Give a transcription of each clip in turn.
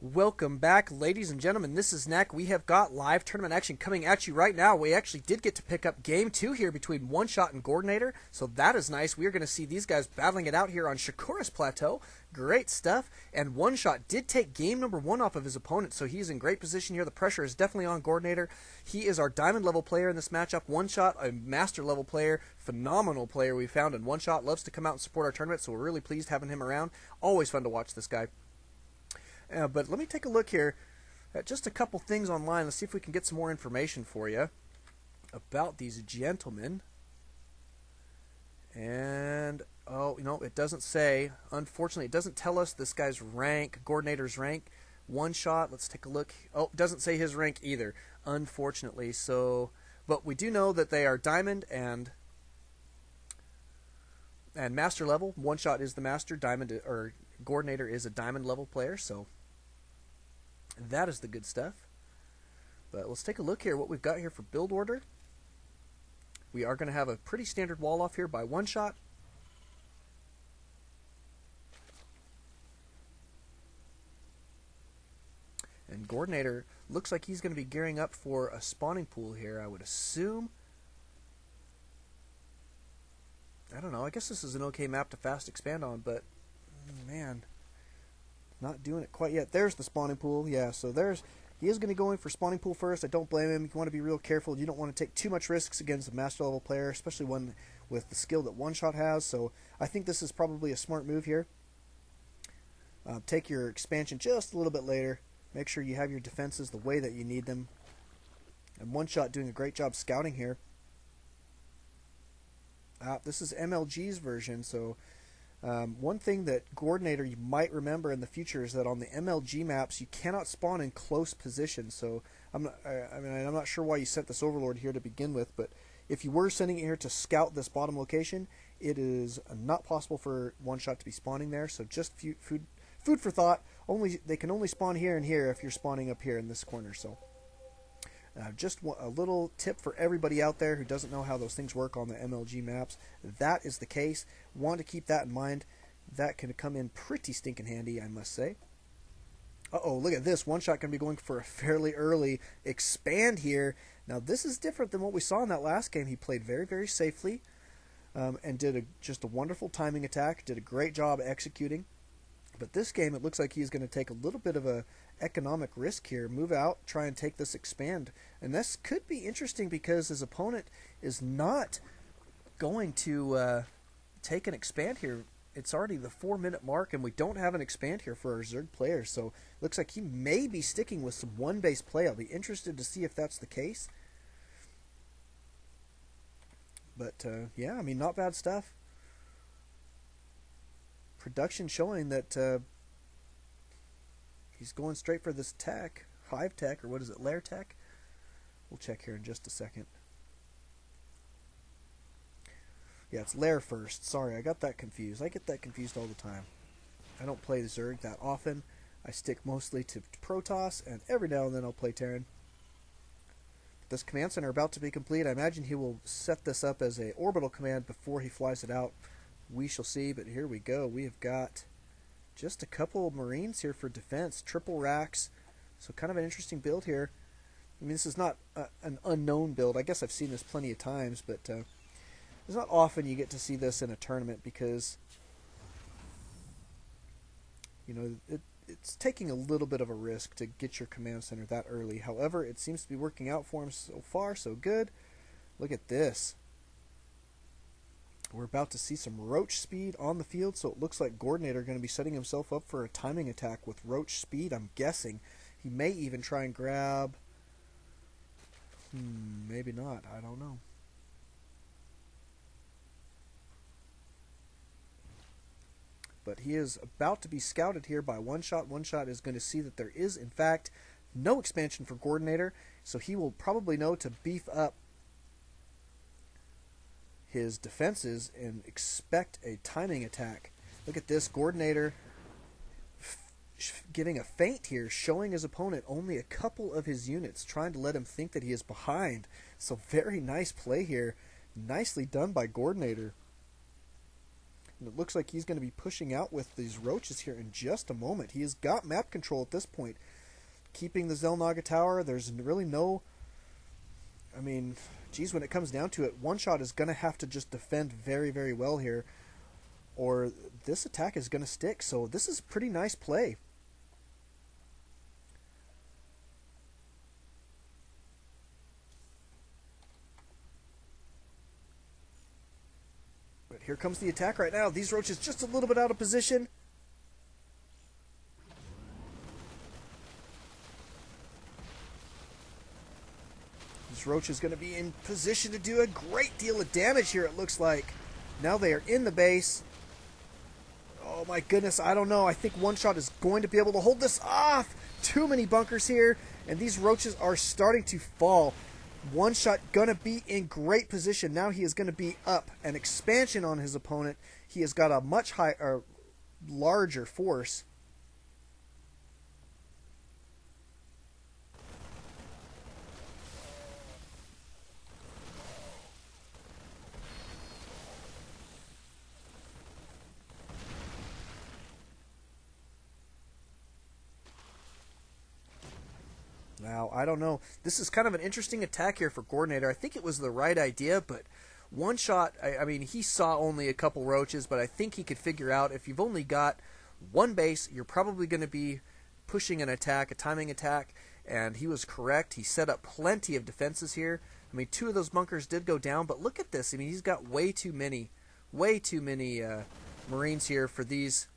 Welcome back, ladies and gentlemen. This is Neck. We have got live tournament action coming at you right now. We actually did get to pick up game 2 here between Oneshot and Gordinator, so that is nice. We are going to see these guys battling it out here on Shakura's Plateau. Great stuff. And Oneshot did take game number 1 off of his opponent, so he's in great position here. The pressure is definitely on Gordinator. He is our diamond level player in this matchup. Oneshot, a master level player, phenomenal player we found, and Oneshot loves to come out and support our tournament, so we're really pleased having him around. Always fun to watch this guy. But let me take a look here at just a couple things online. Let's see if we can get some more information for you about these gentlemen. And, oh, it doesn't say. Unfortunately, it doesn't tell us this guy's rank, Gordinator's rank. Oneshot, let's take a look. Oh, it doesn't say his rank either, unfortunately. So, but we do know that they are diamond and master level. Oneshot is the master, or Gordinator is a diamond level player, so that is the good stuff. But let's take a look here what we've got here for build order. We are going to have a pretty standard wall off here by Oneshot. And Gordinator looks like he's going to be gearing up for a spawning pool here, I would assume. I don't know, I guess this is an okay map to fast expand on, but man, not doing it quite yet. There's the spawning pool. Yeah, so he is going to go in for spawning pool first. I don't blame him. You want to be real careful. You don't want to take too much risks against a master level player, especially one with the skill that Oneshot has. So I think this is probably a smart move here. Take your expansion just a little bit later. Make sure you have your defenses the way that you need them. And Oneshot doing a great job scouting here. This is MLG's version, so one thing that Gordinator you might remember in the future is that on the MLG maps you cannot spawn in close position. So I'm not sure why you sent this Overlord here to begin with, but if you were sending it here to scout this bottom location, it is not possible for Oneshot to be spawning there. So just food for thought. They can only spawn here and here if you're spawning up here in this corner. So just a little tip for everybody out there who doesn't know how those things work on the MLG maps. That is the case. Want to keep that in mind. That can come in pretty stinking handy, I must say. Uh-oh, look at this. Oneshot going to be going for a fairly early expand here. Now, this is different than what we saw in that last game. He played very, very safely and did just a wonderful timing attack. Did a great job executing. But this game, it looks like he's going to take a little bit of a economic risk here. Move out, try and take this expand. And this could be interesting because his opponent is not going to take an expand here. It's already the 4-minute mark, and we don't have an expand here for our Zerg players. So looks like he may be sticking with some one-base play. I'll be interested to see if that's the case. But, yeah, I mean, not bad stuff. Production showing that he's going straight for this tech, Hive Tech, or what is it, Lair Tech? We'll check here in just a second. Yeah, it's Lair first. Sorry, I got that confused. I get that confused all the time. I don't play the Zerg that often. I stick mostly to Protoss, and every now and then I'll play Terran. This command center about to be complete. I imagine he will set this up as a orbital command before he flies it out. We shall see, but here we go. We have got just a couple of Marines here for defense, triple racks, so kind of an interesting build here. I mean, this is not an unknown build. I guess I've seen this plenty of times, but it's not often you get to see this in a tournament because, it's taking a little bit of a risk to get your command center that early. However, it seems to be working out for him so far, so good. Look at this. We're about to see some Roach speed on the field, so it looks like Gordinator going to be setting himself up for a timing attack with Roach speed, I'm guessing. He may even try and grab... maybe not. I don't know. But he is about to be scouted here by Oneshot. Oneshot is going to see that there is, in fact, no expansion for Gordinator, so he will probably know to beef up his defenses and expect a timing attack. Look at this, Gordinator giving a feint here, showing his opponent only a couple of his units, trying to let him think that he is behind. So very nice play here. Nicely done by Gordinator. And it looks like he's going to be pushing out with these roaches here in just a moment. He has got map control at this point. Keeping the Xel'Naga Tower, there's really no... I mean, geez, when it comes down to it, Oneshot is going to have to just defend very, very well here, or this attack is going to stick. So this is a pretty nice play. But here comes the attack right now. These roaches just a little bit out of position. This roach is going to be in position to do a great deal of damage here, it looks like. Now they are in the base. Oh my goodness, I don't know. I think Oneshot is going to be able to hold this off. Too many bunkers here, and these roaches are starting to fall. Oneshot going to be in great position. Now he is going to be up. An expansion on his opponent. He has got a much higher, larger force. Now, I don't know. This is kind of an interesting attack here for Gordinator. I think it was the right idea, but Oneshot, I mean, he saw only a couple roaches, but I think he could figure out if you've only got one base, you're probably going to be pushing an attack, a timing attack, and he was correct. He set up plenty of defenses here. I mean, 2 of those bunkers did go down, but look at this. I mean, he's got way too many Marines here for these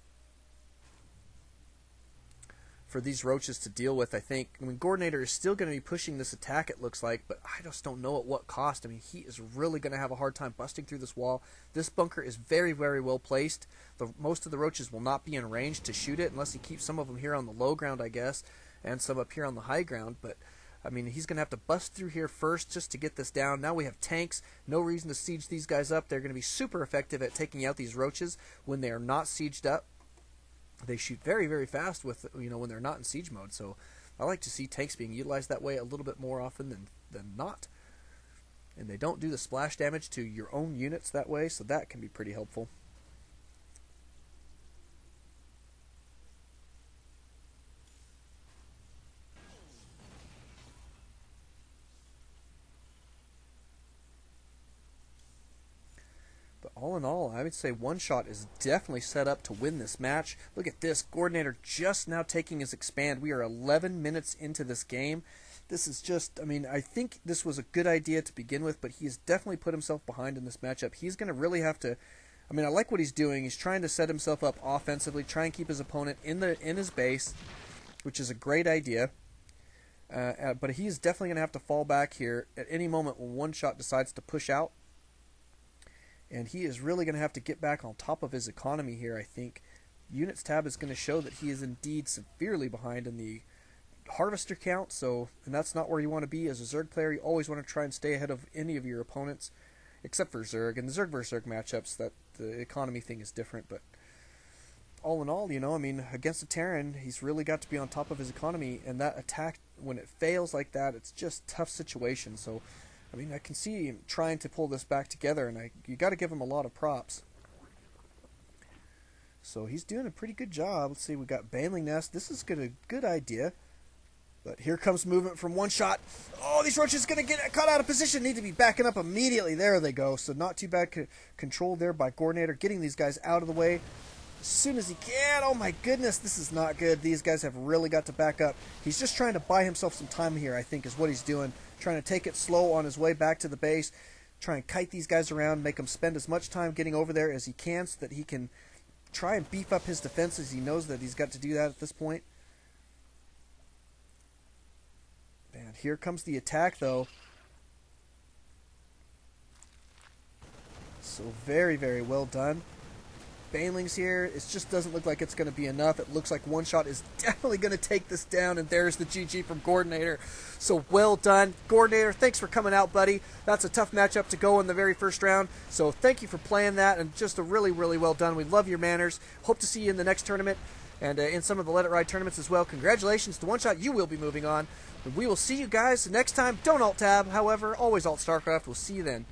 roaches to deal with, I think. I mean, Gordinator is still going to be pushing this attack, it looks like, but I just don't know at what cost. I mean, he is really going to have a hard time busting through this wall. This bunker is very, very well placed. Most of the roaches will not be in range to shoot it, unless he keeps some of them here on the low ground, I guess, and some up here on the high ground. But, I mean, he's going to have to bust through here first just to get this down. Now we have tanks. No reason to siege these guys up. They're going to be super effective at taking out these roaches when they are not sieged up. They shoot very, very fast with, when they're not in siege mode. So I like to see tanks being utilized that way a little bit more often than not. And they don't do the splash damage to your own units that way, so that can be pretty helpful. All in all, I would say Oneshot is definitely set up to win this match. Look at this. Gordinator just now taking his expand. We are 11 minutes into this game. This is just, I mean, I think this was a good idea to begin with, but he's definitely put himself behind in this matchup. He's going to really have to, I mean, I like what he's doing. He's trying to set himself up offensively, try and keep his opponent in his base, which is a great idea. But he's definitely going to have to fall back here at any moment when Oneshot decides to push out. And he is really going to have to get back on top of his economy here, I think. Units tab is going to show that he is indeed severely behind in the harvester count, and that's not where you want to be as a Zerg player. You always want to try and stay ahead of any of your opponents, except for Zerg. And the Zerg versus Zerg matchups, that the economy thing is different, but all in all, I mean, against a Terran, he's really got to be on top of his economy, and that attack, when it fails like that, it's just a tough situation. So I mean, I can see him trying to pull this back together, and you got to give him a lot of props. So he's doing a pretty good job. Let's see, we got Baneling Nest. This is a good idea. But here comes movement from Oneshot. Oh, these roaches are going to get caught out of position. Need to be backing up immediately. There they go. So not too bad control there by Gordinator, getting these guys out of the way as soon as he can. Oh my goodness, this is not good. These guys have really got to back up. He's just trying to buy himself some time here, I think, is what he's doing. Trying to take it slow on his way back to the base. Try and kite these guys around, make them spend as much time getting over there as he can so that he can try and beef up his defenses. He knows that he's got to do that at this point. And here comes the attack, though. So very, very well done. Banelings here, it just doesn't look like it's going to be enough. It looks like Oneshot is definitely going to take this down, and there's the GG from Gordinator. So well done. Gordinator, thanks for coming out, buddy. That's a tough matchup to go in the very first round, so thank you for playing that, and just a really, really well done. We love your manners. Hope to see you in the next tournament, and in some of the Let It Ride tournaments as well. Congratulations to Oneshot. You will be moving on. We will see you guys next time. Don't alt-tab, however. Always alt-StarCraft. We'll see you then.